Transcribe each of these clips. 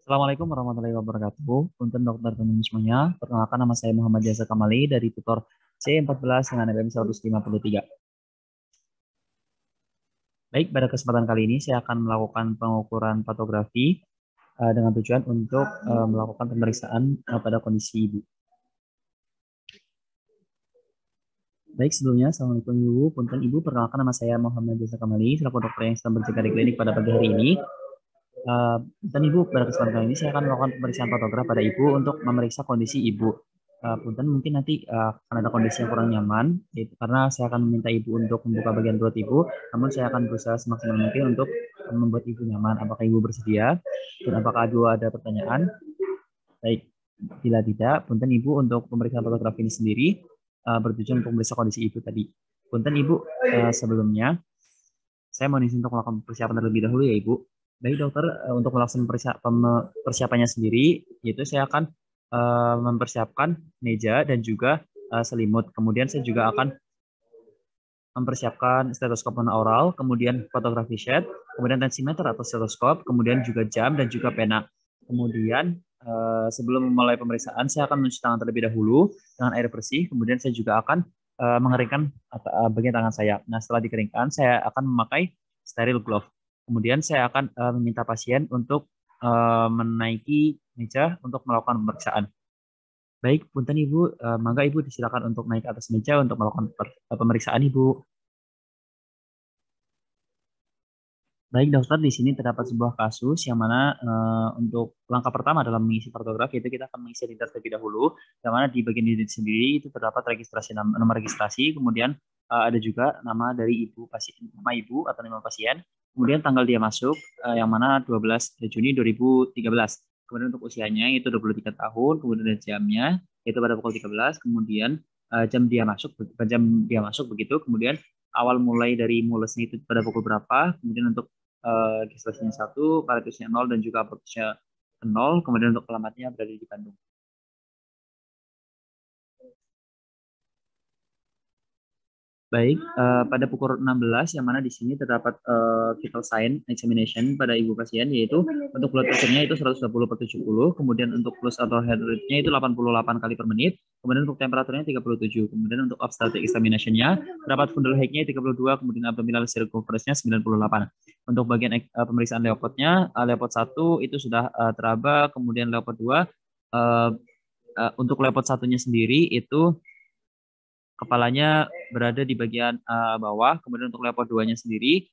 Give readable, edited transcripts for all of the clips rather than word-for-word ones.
Assalamualaikum warahmatullahi wabarakatuh. Untuk dokter teman semuanya, perkenalkan nama saya Muhammad Jasa Kamali dari tutor C14 dengan NPM 153. Baik, pada kesempatan kali ini saya akan melakukan pengukuran patografi dengan tujuan untuk melakukan pemeriksaan pada kondisi ibu. Baik, sebelumnya, Assalamualaikum Ibu. Punten Ibu, perkenalkan nama saya Muhammad Jasa Kamali, selaku dokter yang sedang berjaga di klinik pada pagi hari ini. Punten Ibu, pada kesempatan kali ini saya akan melakukan pemeriksaan patograf pada Ibu untuk memeriksa kondisi Ibu. Punten mungkin nanti akan ada kondisi yang kurang nyaman, yaitu karena saya akan meminta Ibu untuk membuka bagian perut Ibu, namun saya akan berusaha semaksimal mungkin untuk membuat Ibu nyaman. Apakah Ibu bersedia? Dan apakah Ibu ada pertanyaan? Baik, bila tidak, punten Ibu untuk pemeriksaan patograf ini sendiri bertujuan untuk memeriksa kondisi Ibu tadi. Punten Ibu, sebelumnya saya mohon izin untuk melakukan persiapan terlebih dahulu ya Ibu. Baik dokter, untuk melaksanakan persiapannya sendiri, yaitu saya akan mempersiapkan meja dan juga selimut. Kemudian saya juga akan mempersiapkan stetoskop oral, kemudian fotografi sheet, kemudian tensimeter atau stetoskop, kemudian juga jam dan juga pena. Kemudian sebelum memulai pemeriksaan, saya akan mencuci tangan terlebih dahulu dengan air bersih. Kemudian saya juga akan mengeringkan bagian tangan saya. Nah, setelah dikeringkan, saya akan memakai steril glove. Kemudian saya akan meminta pasien untuk menaiki meja untuk melakukan pemeriksaan. Baik, punten Ibu, mangga Ibu disilakan untuk naik ke atas meja untuk melakukan pemeriksaan Ibu. Baik dokter, di sini terdapat sebuah kasus yang mana untuk langkah pertama dalam mengisi kartograf yaitu kita akan mengisi identitas terlebih dahulu, yang mana di bagian identitas sendiri itu terdapat registrasi nomor registrasi, kemudian ada juga nama dari ibu pasien, nama ibu atau nama pasien, kemudian tanggal dia masuk yang mana 12 Juni 2013. Kemudian untuk usianya itu 23 tahun, kemudian ada jamnya yaitu pada pukul 13, kemudian jam dia masuk begitu, kemudian awal mulai dari mulusnya itu pada pukul berapa, kemudian untuk gestasinya 1, karitusnya 0, dan juga abortusnya 0. Kemudian untuk alamatnya berada di Bandung. Baik, pada pukul 16 yang mana di sini terdapat vital sign examination pada ibu pasien, yaitu untuk blood pressure-nya itu 120/70, kemudian untuk pulse atau heart rate-nya itu 88 kali per menit, kemudian untuk temperaturnya 37, kemudian untuk obstetric examination-nya terdapat fundal height-nya 32, kemudian abdominal circumference-nya 98. Untuk bagian pemeriksaan Leopard-nya, Leopard 1 itu sudah teraba, kemudian Leopard 2 untuk Leopard 1-nya sendiri itu kepalanya berada di bagian bawah, kemudian untuk leopard 2-nya sendiri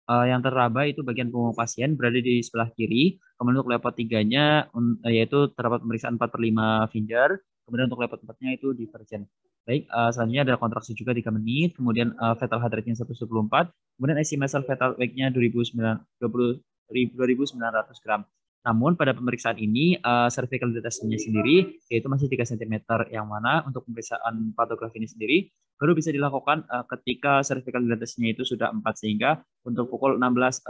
yang teraba itu bagian punggung pasien berada di sebelah kiri, kemudian untuk leopard 3-nya yaitu terdapat pemeriksaan 4/5 finger, kemudian untuk leopard 4-nya itu divergen. Baik, selanjutnya ada kontraksi juga 3 menit, kemudian fetal heart rate-nya 124, kemudian estimated fetal weight-nya 2.900 gram. Namun pada pemeriksaan ini cervical dilatasinya sendiri yaitu masih 3 cm, yang mana untuk pemeriksaan patografi ini sendiri baru bisa dilakukan ketika cervical dilatasinya itu sudah 4, sehingga untuk pukul 16.00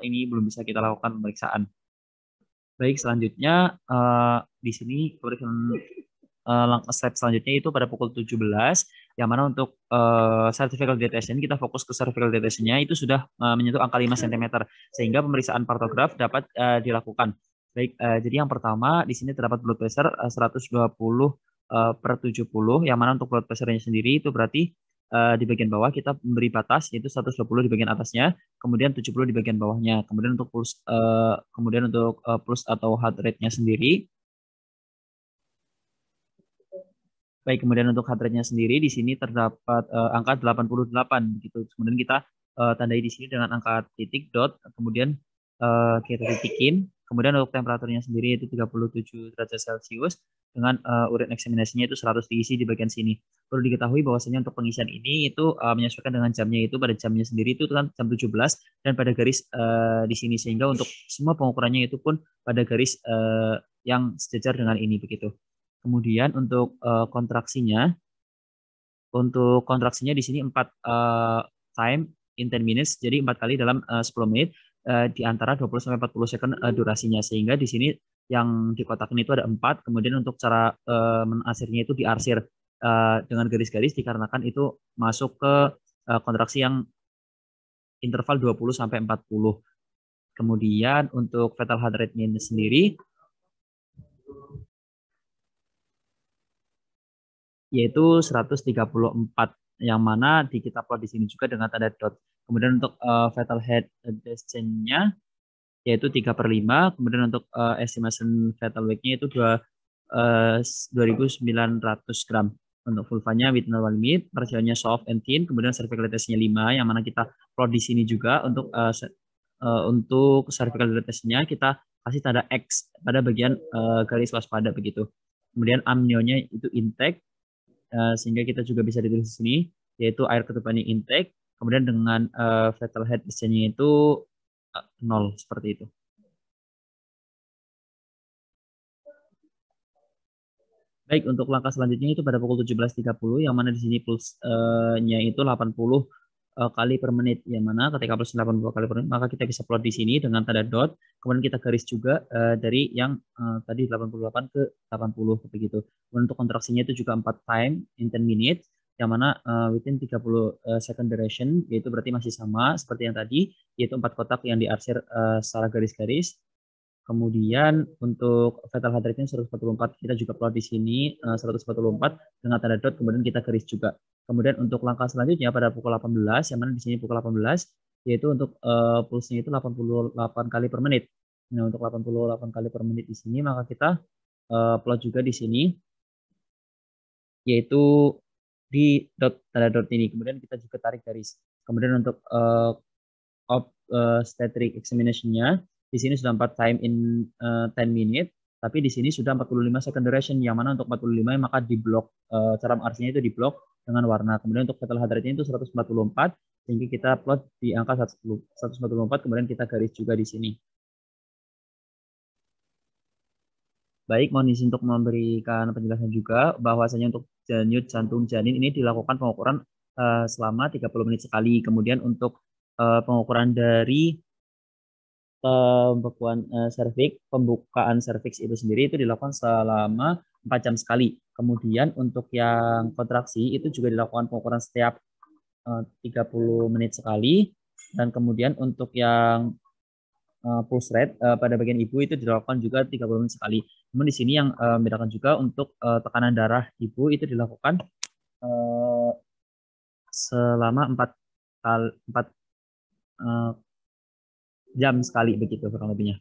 ini belum bisa kita lakukan pemeriksaan. Baik, selanjutnya di sini pemeriksaan step selanjutnya itu pada pukul 17, yang mana untuk cervical dilatation kita fokus ke cervical dilatation-nya itu sudah menyentuh angka 5 cm, sehingga pemeriksaan partograf dapat dilakukan. Baik, jadi yang pertama di sini terdapat blood pressure 120/70, yang mana untuk blood pressure-nya sendiri itu berarti di bagian bawah kita memberi batas yaitu 120 di bagian atasnya, kemudian 70 di bagian bawahnya. Kemudian untuk pulse atau heart rate-nya sendiri. Baik, kemudian untuk heart rate-nya sendiri di sini terdapat angka 88 begitu. Kemudian kita tandai di sini dengan angka titik dot, kemudian kita titikin. Kemudian untuk temperaturnya sendiri itu 37 derajat Celcius dengan urine examination-nya itu 100 diisi di bagian sini. Perlu diketahui bahwasanya untuk pengisian ini itu menyesuaikan dengan jamnya, itu pada jamnya sendiri itu kan jam 17 dan pada garis di sini, sehingga untuk semua pengukurannya itu pun pada garis yang sejajar dengan ini begitu. Kemudian untuk kontraksinya di sini 4 time in 10 minutes, jadi 4 kali dalam 10 menit di antara 20 sampai 40 second durasinya, sehingga di sini yang di kotak ini itu ada 4, kemudian untuk cara menasirnya itu diarsir dengan garis-garis dikarenakan itu masuk ke kontraksi yang interval 20 sampai 40. Kemudian untuk fatal heart rate-nya sendiri yaitu 134, yang mana kita plot di sini juga dengan tanda dot. Kemudian untuk fatal heart descent-nya yaitu 3/5. Kemudian untuk estimation fatal weight-nya itu 2.900 gram. Untuk vulvanya with normal limit, rasionya soft and thin, kemudian cervical dilatasinya 5, yang mana kita plot di sini juga untuk cervical dilatasinya kita kasih tanda X pada bagian garis waspada begitu. Kemudian amnionya itu intake, sehingga kita juga bisa ditulis di sini, yaitu air ketubannya intake, kemudian dengan fatal heart descent-nya itu 0, seperti itu. Baik, untuk langkah selanjutnya itu pada pukul 17.30, yang mana di sini pulse-nya itu 80 kali per menit, yang mana ketika pulse 80 kali per menit, maka kita bisa plot di sini dengan tanda dot, kemudian kita garis juga dari yang tadi 88 ke 80, begitu. Kemudian untuk kontraksinya itu juga 4 time in 10 minutes, yang mana within 30 second duration, yaitu berarti masih sama seperti yang tadi, yaitu 4 kotak yang diarsir secara garis-garis. Kemudian untuk fatal heart rate-nya 144, kita juga plot di sini 144 dengan tanda dot, kemudian kita garis juga. Kemudian untuk langkah selanjutnya pada pukul 18, yang mana di sini pukul 18, yaitu untuk pulsnya itu 88 kali per menit. Nah, untuk 88 kali per menit di sini, maka kita plot juga di sini, yaitu di dot, tanda dot ini. Kemudian kita juga tarik garis. Kemudian untuk obstetric examination-nya, di sini sudah 4 time in 10 minute, tapi di sini sudah 45 second duration, yang mana untuk 45 maka di blok, cara arsinya itu di blok dengan warna. Kemudian untuk fatal heart rate-nya itu 144, sehingga kita plot di angka 144, kemudian kita garis juga di sini. Baik, mohon izin untuk memberikan penjelasan juga bahwasanya untuk denyut jantung janin ini dilakukan pengukuran selama 30 menit sekali. Kemudian untuk pengukuran dari pembukaan serviks itu sendiri itu dilakukan selama 4 jam sekali. Kemudian untuk yang kontraksi itu juga dilakukan pengukuran setiap 30 menit sekali. Dan kemudian untuk yang pulse rate pada bagian ibu itu dilakukan juga 30 menit sekali. Namun di sini yang membedakan juga untuk tekanan darah ibu itu dilakukan selama 4 jam sekali begitu kurang lebihnya.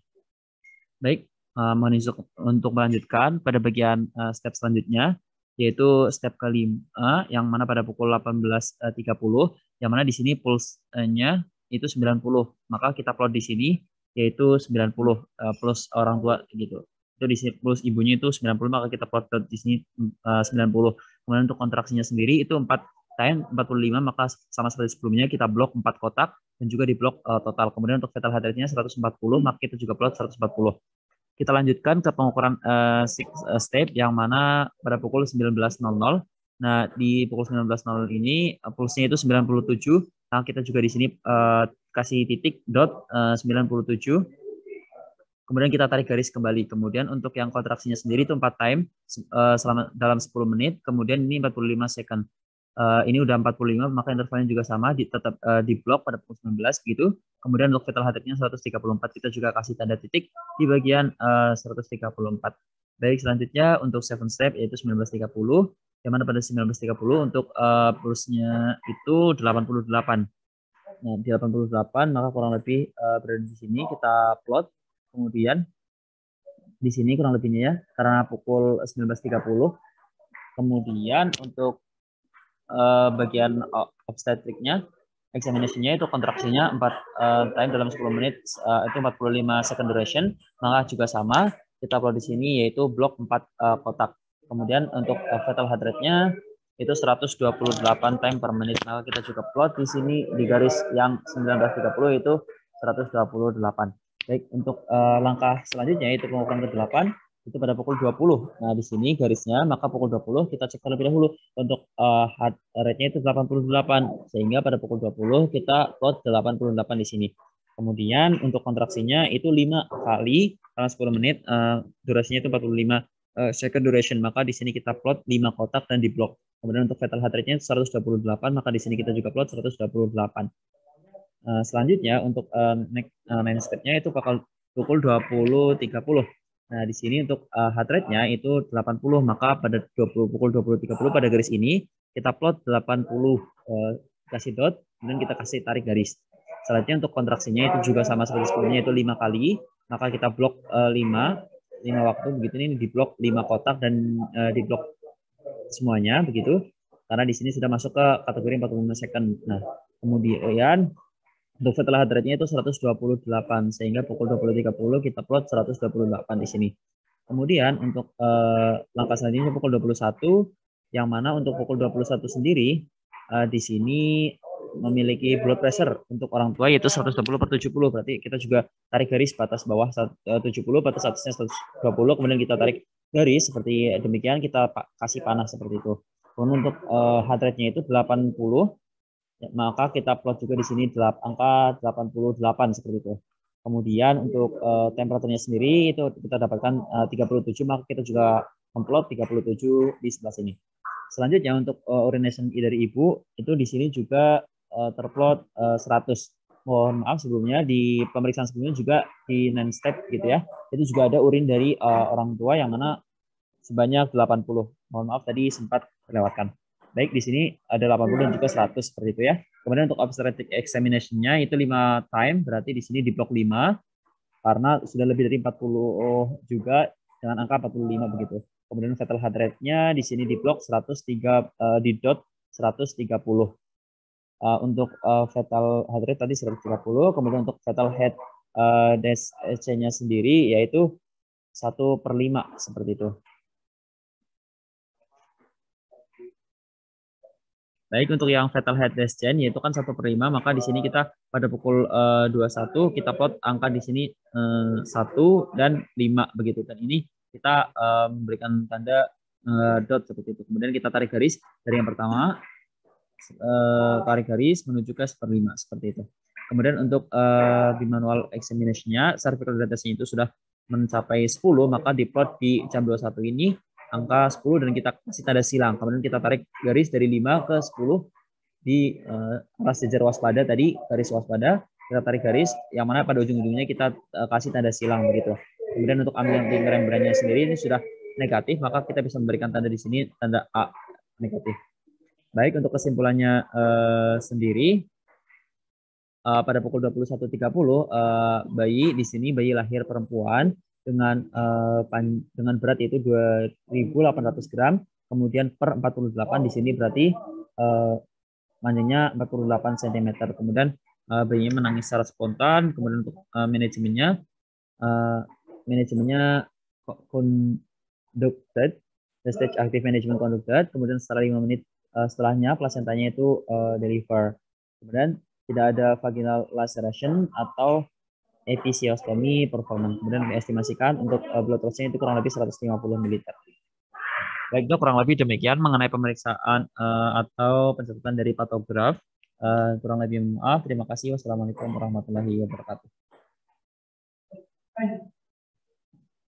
Baik, mohon izin untuk melanjutkan pada bagian step selanjutnya, yaitu step kelima, yang mana pada pukul 18.30, yang mana di sini pulse-nya itu 90. Maka kita plot di sini, yaitu 90 plus orang tua gitu. Itu di sini plus ibunya itu 90, maka kita plot di sini 90. Kemudian untuk kontraksinya sendiri itu 4 time 45, maka sama seperti sebelumnya kita blok 4 kotak dan juga di blok total. Kemudian untuk fatal heart rate-nya 140, maka kita juga plot 140. Kita lanjutkan ke pengukuran step, yang mana pada pukul 19.00. Nah, di pukul 19.00 ini pulsnya itu 97. Nah, kita juga di sini kasih titik dot 97. Kemudian kita tarik garis kembali. Kemudian untuk yang kontraksinya sendiri itu 4 time selama dalam 10 menit. Kemudian ini 45 second. Ini udah 45, maka intervalnya juga sama, tetap di blok pada pukul 19 gitu. Kemudian untuk fatal heart rate-nya 134, kita juga kasih tanda titik di bagian 134. Baik, selanjutnya untuk 7 step yaitu 19.30, yang mana pada 19.30 untuk pulsnya itu 88. Nah, di 88 maka kurang lebih berada di sini kita plot. Kemudian di sini kurang lebihnya ya, karena pukul 19.30. Kemudian untuk bagian obstetriknya, examination-nya itu kontraksinya 4 time dalam 10 menit, itu 45 second duration, maka juga sama, kita plot di sini yaitu blok 4 kotak. Kemudian untuk fatal heart rate-nya itu 128 time per menit, maka kita juga plot di sini di garis yang 19.30 itu 128. Baik, untuk langkah selanjutnya yaitu pengukuran ke-8 itu pada pukul 20. Nah, di sini garisnya, maka pukul 20 kita cek terlebih dahulu. Untuk heart rate-nya itu 88, sehingga pada pukul 20 kita plot 88 di sini. Kemudian untuk kontraksinya itu 5 kali dalam 10 menit, durasinya itu 45 second duration, maka di sini kita plot 5 kotak dan di blok. Kemudian untuk fatal heart rate-nya 128, maka di sini kita juga plot 128. Selanjutnya untuk next step-nya itu bakal pukul 20.30. Nah, di sini untuk heart rate-nya itu 80, maka pada pukul 20.30 pada garis ini kita plot 80, kasih dot, kemudian kita kasih tarik garis. Selanjutnya untuk kontraksinya itu juga sama seperti sebelumnya, itu 5 kali, maka kita blok 5 waktu, begitu ini di blok 5 kotak dan di blok semuanya begitu, karena di sini sudah masuk ke kategori 45 second. Nah, kemudian untuk setelah heart rate-nya itu 128, sehingga pukul 20.30 kita plot 128 di sini. Kemudian untuk langkah selanjutnya pukul 21, yang mana untuk pukul 21 sendiri di sini memiliki blood pressure untuk orang tua yaitu 120/70. Berarti kita juga tarik garis batas bawah 70, batas atasnya 120, kemudian kita tarik garis seperti demikian, kita kasih panah seperti itu. Kemudian untuk heart rate-nya itu 80, maka kita plot juga di sini angka 88 seperti itu. Kemudian untuk temperaturnya sendiri itu kita dapatkan 37, maka kita juga memplot 37 di sebelah sini. Selanjutnya untuk urination dari ibu itu di sini juga terplot 100. Mohon maaf sebelumnya di pemeriksaan sebelumnya juga di non-step gitu ya. Itu juga ada urin dari orang tua yang mana sebanyak 80. Mohon maaf tadi sempat terlewatkan. Baik, di sini ada 80 dan juga 100 seperti itu ya. Kemudian untuk obstetric examination-nya itu 5 time, berarti di sini di blok 5 karena sudah lebih dari 40 juga dengan angka 45 begitu. Kemudian fetal heart rate-nya di sini di blok 103 di dot 130. Untuk fetal heart rate tadi 130, kemudian untuk fetal head dash nya sendiri yaitu 1/5 seperti itu. Baik, untuk yang fatal head dash chain yaitu kan 1/5, maka di sini kita pada pukul 21 kita plot angka di sini 1 dan 5 begitu. Dan ini kita memberikan tanda dot seperti itu. Kemudian kita tarik garis dari yang pertama, tarik garis menuju ke 1/5 seperti itu. Kemudian untuk di manual examination-nya cervical dilatation itu sudah mencapai 10, maka diplot di jam 21 ini angka 10 dan kita kasih tanda silang. Kemudian kita tarik garis dari 5 ke 10 di arah sejar waspada tadi, garis waspada, kita tarik garis yang mana pada ujung-ujungnya kita kasih tanda silang begitu. Kemudian untuk amnionic membrane-nya sendiri ini sudah negatif, maka kita bisa memberikan tanda di sini tanda A negatif. Baik, untuk kesimpulannya sendiri pada pukul 21.30 bayi di sini bayi lahir perempuan dengan berat yaitu 2.800 gram, kemudian per 48 di sini berarti panjangnya 48 cm. Kemudian bayinya menangis secara spontan. Kemudian untuk manajemennya conducted, the stage active management conducted. Kemudian setelah 5 menit setelahnya plasentanya itu deliver. Kemudian tidak ada vaginal laceration atau episiostomy performance. Kemudian diestimasikan untuk blood loss-nya itu kurang lebih 150 ml. Baik, dok, kurang lebih demikian mengenai pemeriksaan atau pencatatan dari patograf. Kurang lebih maaf. Terima kasih. Wassalamualaikum warahmatullahi wabarakatuh.